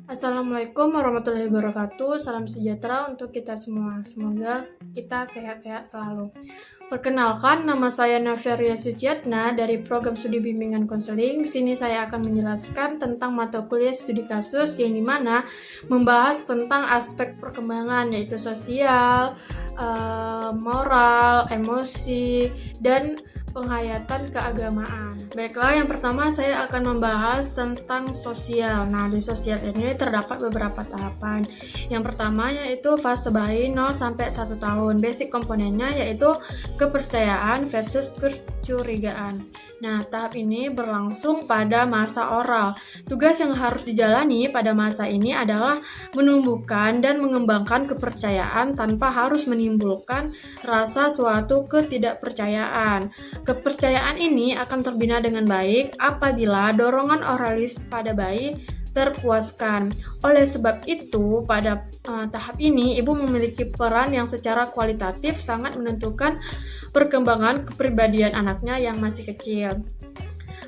Assalamualaikum warahmatullahi wabarakatuh. Salam sejahtera untuk kita semua. Semoga kita sehat-sehat selalu. Perkenalkan, nama saya Naveria Suciatna dari Program Studi Bimbingan Konseling. Di sini saya akan menjelaskan tentang mata kuliah studi kasus yang dimana membahas tentang aspek perkembangan yaitu sosial, moral, emosi, dan penghayatan keagamaan. Baiklah, yang pertama saya akan membahas tentang sosial. Nah, di sosial ini terdapat beberapa tahapan. Yang pertama yaitu fase bayi 0 sampai 1 tahun. Basic komponennya yaitu kepercayaan versus kecurigaan. Nah, tahap ini berlangsung pada masa oral. Tugas yang harus dijalani pada masa ini adalah menumbuhkan dan mengembangkan kepercayaan tanpa harus menimbulkan rasa suatu ketidakpercayaan. Kepercayaan ini akan terbina dengan baik apabila dorongan oralis pada bayi terpuaskan. Oleh sebab itu, pada tahap ini ibu memiliki peran yang secara kualitatif sangat menentukan perkembangan kepribadian anaknya yang masih kecil.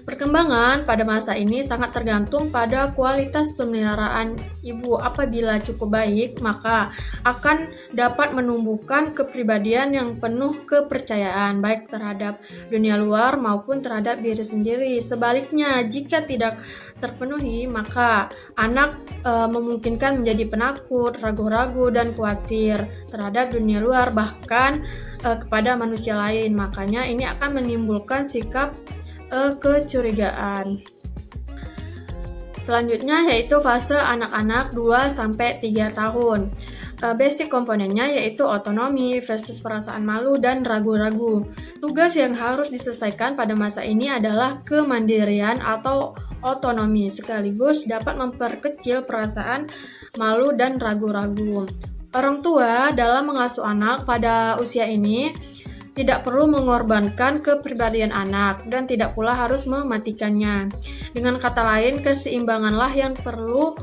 Perkembangan pada masa ini sangat tergantung pada kualitas pemeliharaan ibu. Apabila cukup baik, maka akan dapat menumbuhkan kepribadian yang penuh kepercayaan, baik terhadap dunia luar maupun terhadap diri sendiri. Sebaliknya, jika tidak terpenuhi, maka anak memungkinkan menjadi penakut, ragu-ragu, dan khawatir terhadap dunia luar, bahkan kepada manusia lain. Makanya ini akan menimbulkan sikap kecurigaan. Selanjutnya yaitu fase anak-anak 2-3 tahun. Basic komponennya yaitu otonomi versus perasaan malu dan ragu-ragu. Tugas yang harus diselesaikan pada masa ini adalah kemandirian atau otonomi, sekaligus dapat memperkecil perasaan malu dan ragu-ragu. Orang tua dalam mengasuh anak pada usia ini tidak perlu mengorbankan kepribadian anak dan tidak pula harus mematikannya. Dengan kata lain, keseimbanganlah yang perlu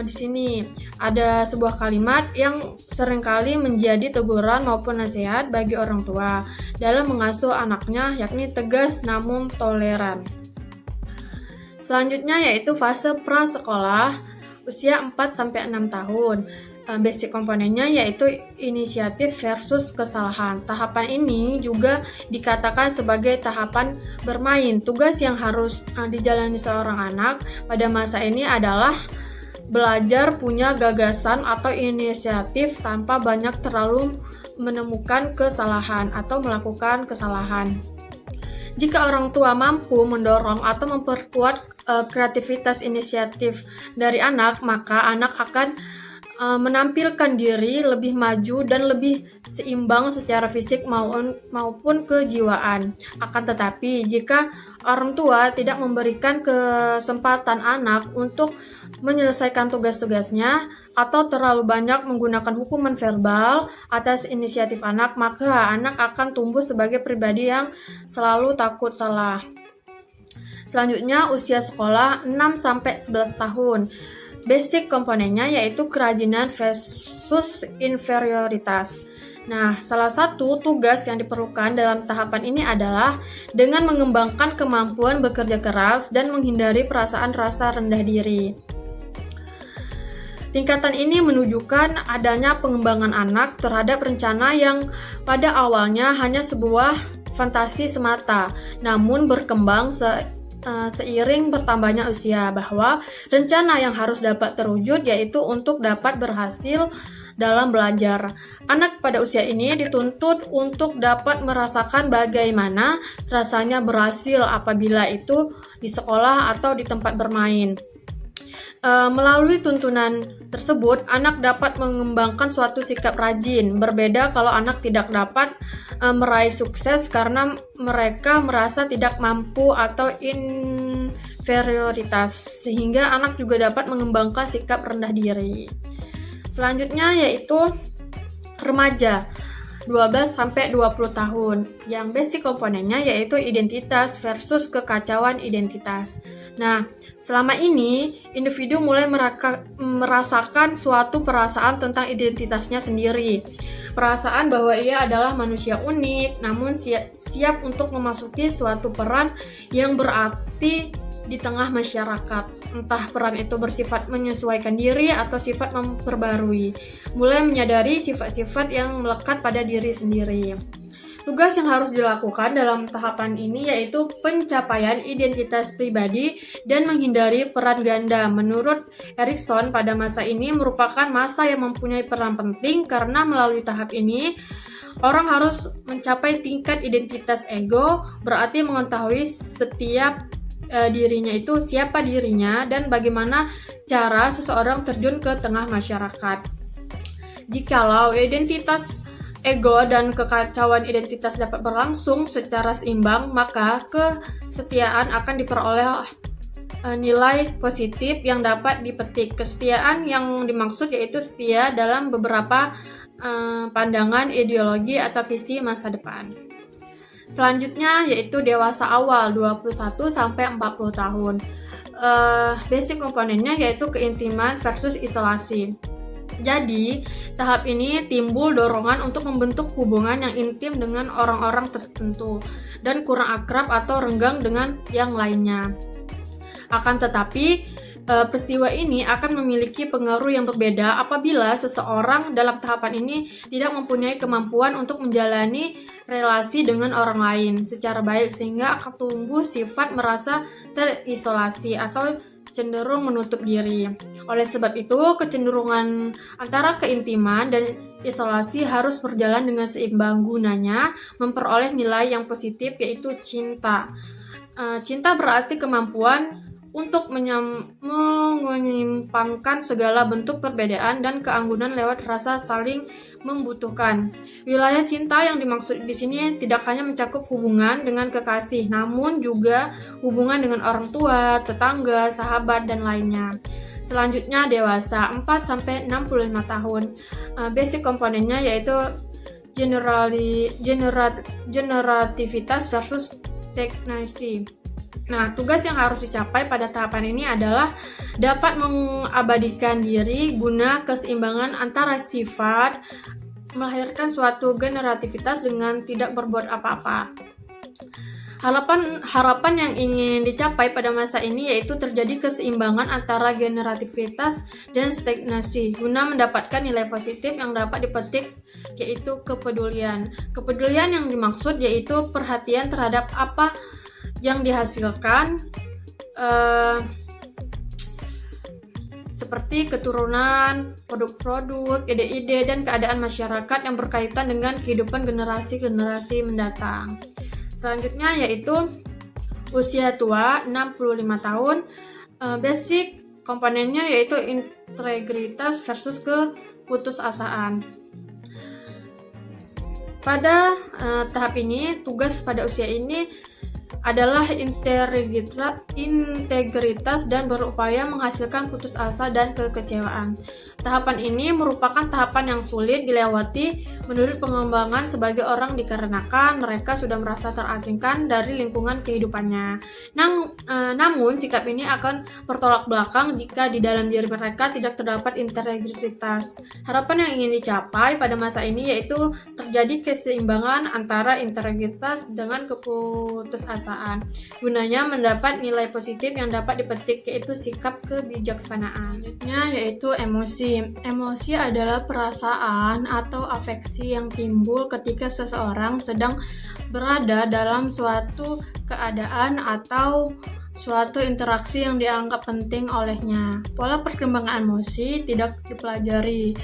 di sini. Ada sebuah kalimat yang seringkali menjadi teguran maupun nasihat bagi orang tua dalam mengasuh anaknya, yakni tegas namun toleran. Selanjutnya yaitu fase prasekolah usia 4-6 tahun. Basic komponennya yaitu inisiatif versus kesalahan. Tahapan ini juga dikatakan sebagai tahapan bermain. Tugas yang harus dijalani seorang anak pada masa ini adalah belajar punya gagasan atau inisiatif tanpa banyak terlalu menemukan kesalahan atau melakukan kesalahan. Jika orang tua mampu mendorong atau memperkuat kreativitas inisiatif dari anak, maka anak akan menampilkan diri lebih maju dan lebih seimbang secara fisik maupun kejiwaan. Akan tetapi, jika orang tua tidak memberikan kesempatan anak untuk menyelesaikan tugas-tugasnya atau terlalu banyak menggunakan hukuman verbal atas inisiatif anak, maka anak akan tumbuh sebagai pribadi yang selalu takut salah. Selanjutnya, usia sekolah 6-11 tahun. Basic komponennya yaitu kerajinan versus inferioritas. Nah, salah satu tugas yang diperlukan dalam tahapan ini adalah dengan mengembangkan kemampuan bekerja keras dan menghindari perasaan rasa rendah diri. Tingkatan ini menunjukkan adanya pengembangan anak terhadap rencana yang pada awalnya hanya sebuah fantasi semata, namun berkembang seiring bertambahnya usia, bahwa rencana yang harus dapat terwujud yaitu untuk dapat berhasil dalam belajar. Anak pada usia ini dituntut untuk dapat merasakan bagaimana rasanya berhasil apabila itu di sekolah atau di tempat bermain. Melalui tuntunan tersebut, anak dapat mengembangkan suatu sikap rajin. Berbeda kalau anak tidak dapat meraih sukses karena mereka merasa tidak mampu atau inferioritas, sehingga anak juga dapat mengembangkan sikap rendah diri. Selanjutnya yaitu remaja 12-20 tahun, yang basic komponennya yaitu identitas versus kekacauan identitas. Nah, selama ini individu mulai merasakan suatu perasaan tentang identitasnya sendiri. Perasaan bahwa ia adalah manusia unik, namun siap untuk memasuki suatu peran yang berarti di tengah masyarakat. Entah peran itu bersifat menyesuaikan diri atau sifat memperbarui, mulai menyadari sifat-sifat yang melekat pada diri sendiri. Tugas yang harus dilakukan dalam tahapan ini yaitu pencapaian identitas pribadi dan menghindari peran ganda. Menurut Erikson, pada masa ini merupakan masa yang mempunyai peran penting karena melalui tahap ini orang harus mencapai tingkat identitas ego, berarti mengetahui setiap dirinya itu siapa dirinya dan bagaimana cara seseorang terjun ke tengah masyarakat. Jikalau identitas ego dan kekacauan identitas dapat berlangsung secara seimbang, maka kesetiaan akan diperoleh nilai positif yang dapat dipetik. Kesetiaan yang dimaksud yaitu setia dalam beberapa pandangan, ideologi, atau visi masa depan. Selanjutnya yaitu dewasa awal 21-40 tahun. Basic komponennya yaitu keintiman versus isolasi. Jadi, tahap ini timbul dorongan untuk membentuk hubungan yang intim dengan orang-orang tertentu dan kurang akrab atau renggang dengan yang lainnya. Akan tetapi, peristiwa ini akan memiliki pengaruh yang berbeda apabila seseorang dalam tahapan ini tidak mempunyai kemampuan untuk menjalani relasi dengan orang lain secara baik, sehingga akan tumbuh sifat merasa terisolasi atau cenderung menutup diri. Oleh sebab itu, kecenderungan antara keintiman dan isolasi harus berjalan dengan seimbang, gunanya memperoleh nilai yang positif yaitu cinta. Cinta berarti kemampuan untuk menyimpangkan segala bentuk perbedaan dan keanggunan lewat rasa saling membutuhkan. Wilayah cinta yang dimaksud di sini tidak hanya mencakup hubungan dengan kekasih, namun juga hubungan dengan orang tua, tetangga, sahabat, dan lainnya. Selanjutnya dewasa 4-65 tahun. Basic komponennya yaitu generativitas versus stagnasi. Nah, tugas yang harus dicapai pada tahapan ini adalah dapat mengabadikan diri guna keseimbangan antara sifat, melahirkan suatu generativitas dengan tidak berbuat apa-apa. Harapan yang ingin dicapai pada masa ini yaitu terjadi keseimbangan antara generativitas dan stagnasi guna mendapatkan nilai positif yang dapat dipetik, yaitu kepedulian. Kepedulian yang dimaksud yaitu perhatian terhadap apa yang dihasilkan, seperti keturunan, produk-produk, ide-ide, dan keadaan masyarakat yang berkaitan dengan kehidupan generasi-generasi mendatang. Selanjutnya yaitu usia tua 65 tahun. Basic komponennya yaitu integritas versus keputusasaan. Pada tahap ini, tugas pada usia ini adalah integritas dan berupaya menghasilkan putus asa dan kekecewaan. Tahapan ini merupakan tahapan yang sulit dilewati menurut pengembangan sebagai orang dikarenakan mereka sudah merasa terasingkan dari lingkungan kehidupannya. Namun sikap ini akan bertolak belakang jika di dalam diri mereka tidak terdapat integritas. Harapan yang ingin dicapai pada masa ini yaitu terjadi keseimbangan antara integritas dengan keputusasaan. Gunanya mendapat nilai positif yang dapat dipetik yaitu sikap kebijaksanaan. Selanjutnya yaitu emosi. Emosi adalah perasaan atau afeksi yang timbul ketika seseorang sedang berada dalam suatu keadaan atau suatu interaksi yang dianggap penting olehnya. Pola perkembangan emosi tidak dipelajari,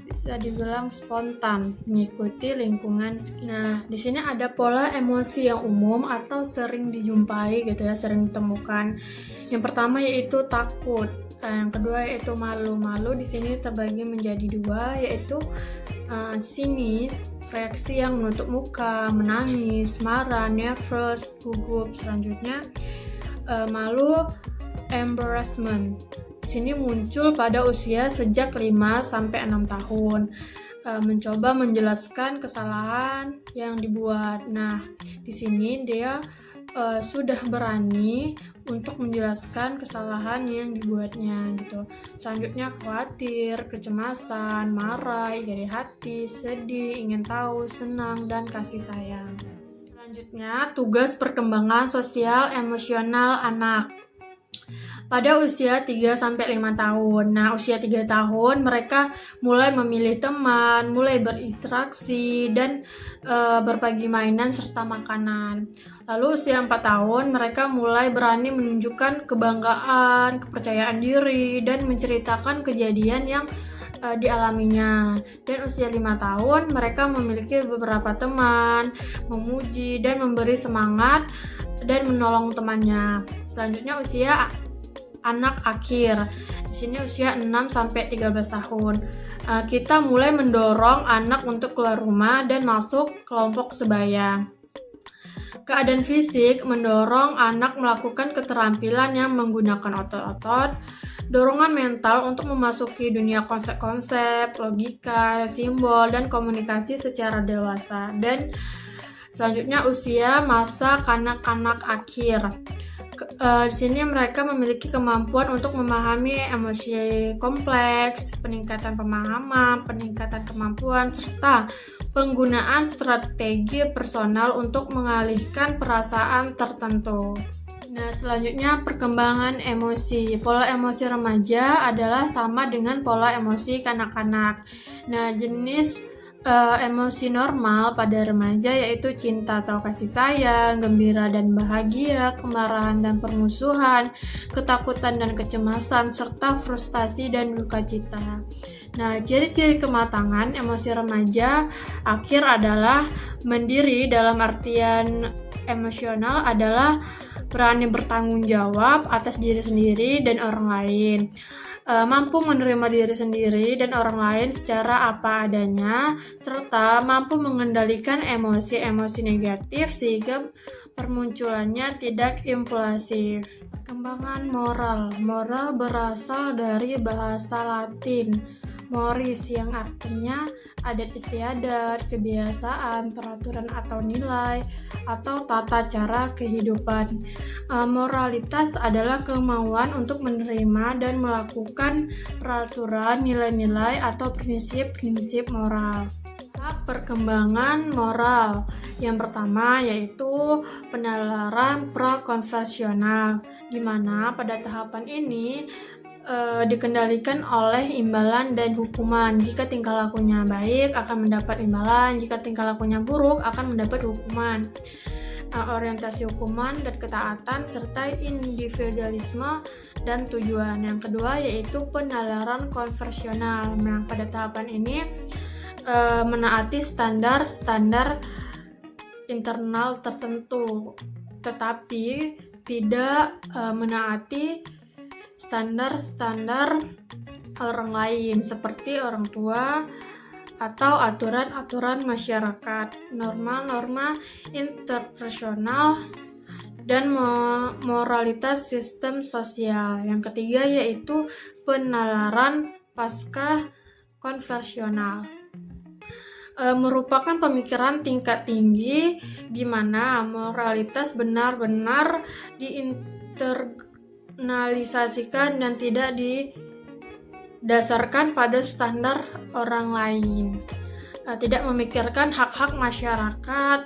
bisa dibilang spontan, mengikuti lingkungan. Nah, di sini ada pola emosi yang umum atau sering dijumpai gitu ya, sering ditemukan. Yang pertama yaitu takut. Yang kedua yaitu malu. Malu di sini terbagi menjadi dua, yaitu sinis, reaksi yang menutup muka, menangis, marah, nervous, gugup. Selanjutnya malu, embarrassment. Di sini muncul pada usia sejak 5-6 tahun. Mencoba menjelaskan kesalahan yang dibuat. Nah, di sini dia sudah berani untuk menjelaskan kesalahan yang dibuatnya gitu. Selanjutnya khawatir, kecemasan, marah, iri hati, sedih, ingin tahu, senang, dan kasih sayang. Selanjutnya, tugas perkembangan sosial emosional anak. Pada usia 3-5 tahun. Nah, usia 3 tahun mereka mulai memilih teman, mulai berinteraksi dan berbagi mainan serta makanan. Lalu usia 4 tahun mereka mulai berani menunjukkan kebanggaan, kepercayaan diri dan menceritakan kejadian yang dialaminya. Dan usia 5 tahun mereka memiliki beberapa teman, memuji dan memberi semangat dan menolong temannya. Selanjutnya usia anak akhir. Di sini usia 6-13 tahun. Kita mulai mendorong anak untuk keluar rumah dan masuk kelompok sebaya. Keadaan fisik mendorong anak melakukan keterampilan yang menggunakan otot-otot. Dorongan mental untuk memasuki dunia konsep-konsep, logika, simbol, dan komunikasi secara dewasa. Dan selanjutnya usia masa kanak-kanak akhir. Di sini mereka memiliki kemampuan untuk memahami emosi kompleks, peningkatan pemahaman, peningkatan kemampuan, serta penggunaan strategi personal untuk mengalihkan perasaan tertentu. Nah, selanjutnya perkembangan emosi. Pola emosi remaja adalah sama dengan pola emosi kanak-kanak. Nah, jenis emosi normal pada remaja yaitu cinta atau kasih sayang, gembira dan bahagia, kemarahan dan permusuhan, ketakutan dan kecemasan, serta frustasi dan duka cita. Nah, ciri-ciri kematangan emosi remaja akhir adalah mandiri. Dalam artian emosional adalah berani bertanggung jawab atas diri sendiri dan orang lain, mampu menerima diri sendiri dan orang lain secara apa adanya, serta mampu mengendalikan emosi-emosi negatif sehingga permunculannya tidak impulsif. Perkembangan moral. Moral berasal dari bahasa Latin moris yang artinya adat istiadat, kebiasaan, peraturan atau nilai, atau tata cara kehidupan. Moralitas adalah kemauan untuk menerima dan melakukan peraturan, nilai-nilai, atau prinsip-prinsip moral. Perkembangan moral yang pertama yaitu penalaran prakonversional, di mana pada tahapan ini dikendalikan oleh imbalan dan hukuman. Jika tingkah lakunya baik akan mendapat imbalan, jika tingkah lakunya buruk akan mendapat hukuman. Orientasi hukuman dan ketaatan serta individualisme dan tujuan. Yang kedua yaitu penalaran konversional. Nah, pada tahapan ini menaati standar-standar internal tertentu, tetapi tidak menaati standar-standar orang lain seperti orang tua atau aturan-aturan masyarakat, norma-norma interpersonal, dan moralitas sistem sosial. Yang ketiga yaitu penalaran pasca konversional. Merupakan pemikiran tingkat tinggi di mana moralitas benar-benar diinternalisasikan dan tidak didasarkan pada standar orang lain, tidak memikirkan hak-hak masyarakat,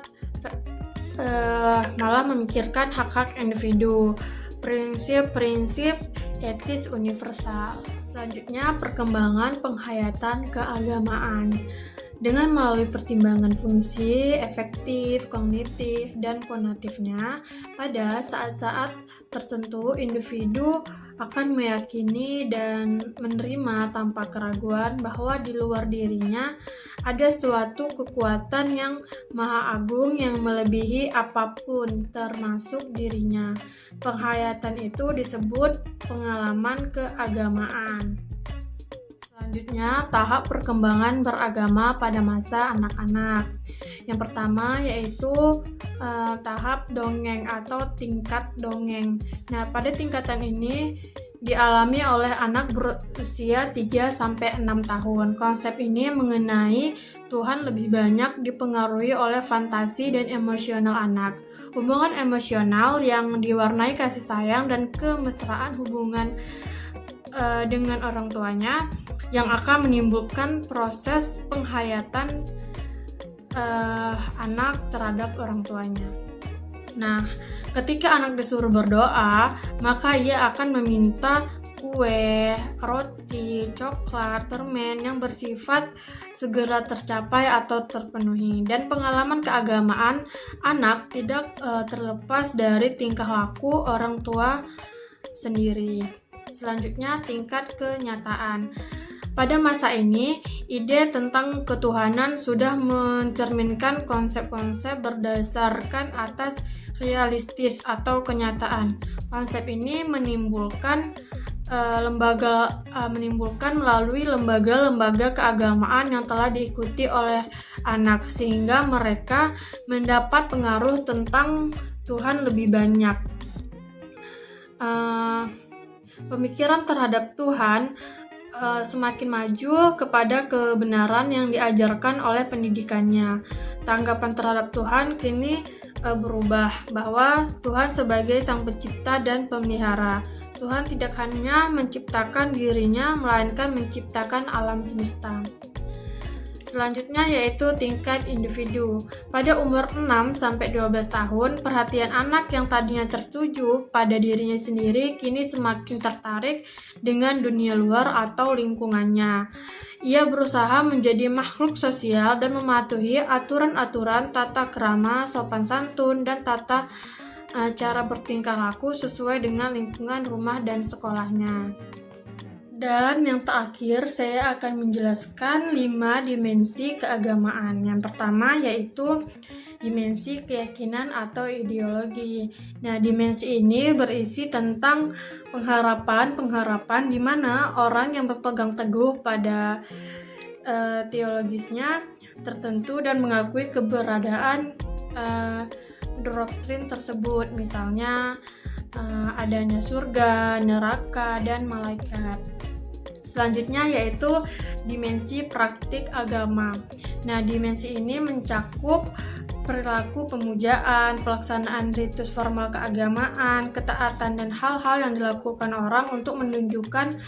malah memikirkan hak-hak individu, prinsip-prinsip etis universal. Selanjutnya, perkembangan penghayatan keagamaan. Dengan melalui pertimbangan fungsi, efektif, kognitif, dan konatifnya, pada saat-saat tertentu individu akan meyakini dan menerima tanpa keraguan bahwa di luar dirinya ada suatu kekuatan yang maha agung yang melebihi apapun termasuk dirinya. Penghayatan itu disebut pengalaman keagamaan. Selanjutnya, tahap perkembangan beragama pada masa anak-anak. Yang pertama yaitu tahap dongeng atau tingkat dongeng. Nah, pada tingkatan ini dialami oleh anak berusia 3-6 tahun. Konsep ini mengenai Tuhan lebih banyak dipengaruhi oleh fantasi dan emosional anak. Hubungan emosional yang diwarnai kasih sayang dan kemesraan hubungan dengan orang tuanya yang akan menimbulkan proses penghayatan anak terhadap orang tuanya. Nah, ketika anak disuruh berdoa, maka ia akan meminta kue, roti, coklat, permen yang bersifat segera tercapai atau terpenuhi. Dan pengalaman keagamaan anak tidak terlepas dari tingkah laku orang tua sendiri. Selanjutnya, tingkat kenyataan. Pada masa ini, ide tentang ketuhanan sudah mencerminkan konsep-konsep berdasarkan atas realistis atau kenyataan. Konsep ini menimbulkan melalui lembaga-lembaga keagamaan yang telah diikuti oleh anak, sehingga mereka mendapat pengaruh tentang Tuhan lebih banyak. Pemikiran terhadap Tuhan semakin maju kepada kebenaran yang diajarkan oleh pendidikannya. Tanggapan terhadap Tuhan kini berubah, bahwa Tuhan sebagai Sang Pencipta dan Pemelihara. Tuhan tidak hanya menciptakan dirinya, melainkan menciptakan alam semesta. Selanjutnya yaitu tingkat individu. Pada umur 6-12 tahun, perhatian anak yang tadinya tertuju pada dirinya sendiri kini semakin tertarik dengan dunia luar atau lingkungannya. Ia berusaha menjadi makhluk sosial dan mematuhi aturan-aturan tata krama, sopan santun, dan tata cara bertingkah laku sesuai dengan lingkungan rumah dan sekolahnya. Dan yang terakhir, saya akan menjelaskan 5 dimensi keagamaan. Yang pertama yaitu dimensi keyakinan atau ideologi. Nah, dimensi ini berisi tentang pengharapan di mana orang yang berpegang teguh pada teologisnya tertentu dan mengakui keberadaan doktrin tersebut, misalnya adanya surga, neraka, dan malaikat. Selanjutnya yaitu dimensi praktik agama. Nah, dimensi ini mencakup perilaku pemujaan, pelaksanaan ritus formal keagamaan, ketaatan, dan hal-hal yang dilakukan orang untuk menunjukkan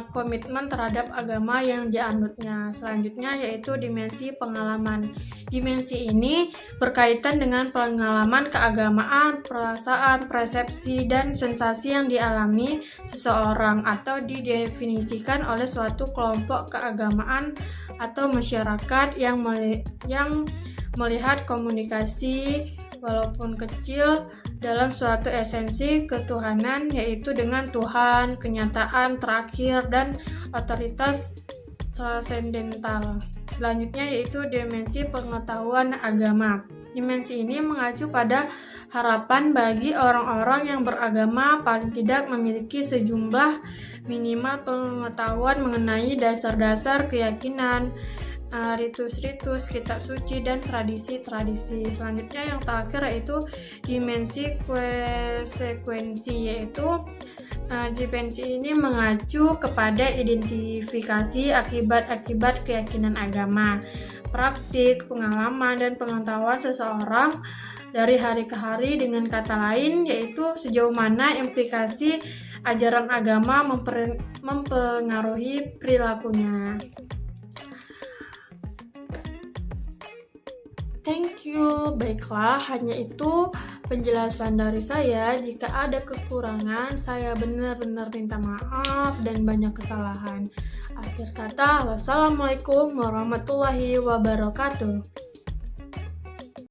komitmen terhadap agama yang dianutnya. Selanjutnya yaitu dimensi pengalaman. Dimensi ini berkaitan dengan pengalaman keagamaan, perasaan, persepsi, dan sensasi yang dialami seseorang atau didefinisikan oleh suatu kelompok keagamaan atau masyarakat yang melihat komunikasi walaupun kecil dalam suatu esensi ketuhanan, yaitu dengan Tuhan, kenyataan terakhir, dan otoritas transendental. Selanjutnya yaitu dimensi pengetahuan agama. Dimensi ini mengacu pada harapan bagi orang-orang yang beragama paling tidak memiliki sejumlah minimal pengetahuan mengenai dasar-dasar keyakinan, ritus-ritus, kitab suci, dan tradisi-tradisi. Selanjutnya yang terakhir yaitu dimensi konsekuensi, yaitu dimensi ini mengacu kepada identifikasi akibat-akibat keyakinan agama, praktik, pengalaman, dan pengetahuan seseorang dari hari ke hari. Dengan kata lain, yaitu sejauh mana implikasi ajaran agama mempengaruhi perilakunya. Thank you. Baiklah, hanya itu penjelasan dari saya. Jika ada kekurangan, saya benar-benar minta maaf dan banyak kesalahan. Akhir kata, wassalamualaikum warahmatullahi wabarakatuh.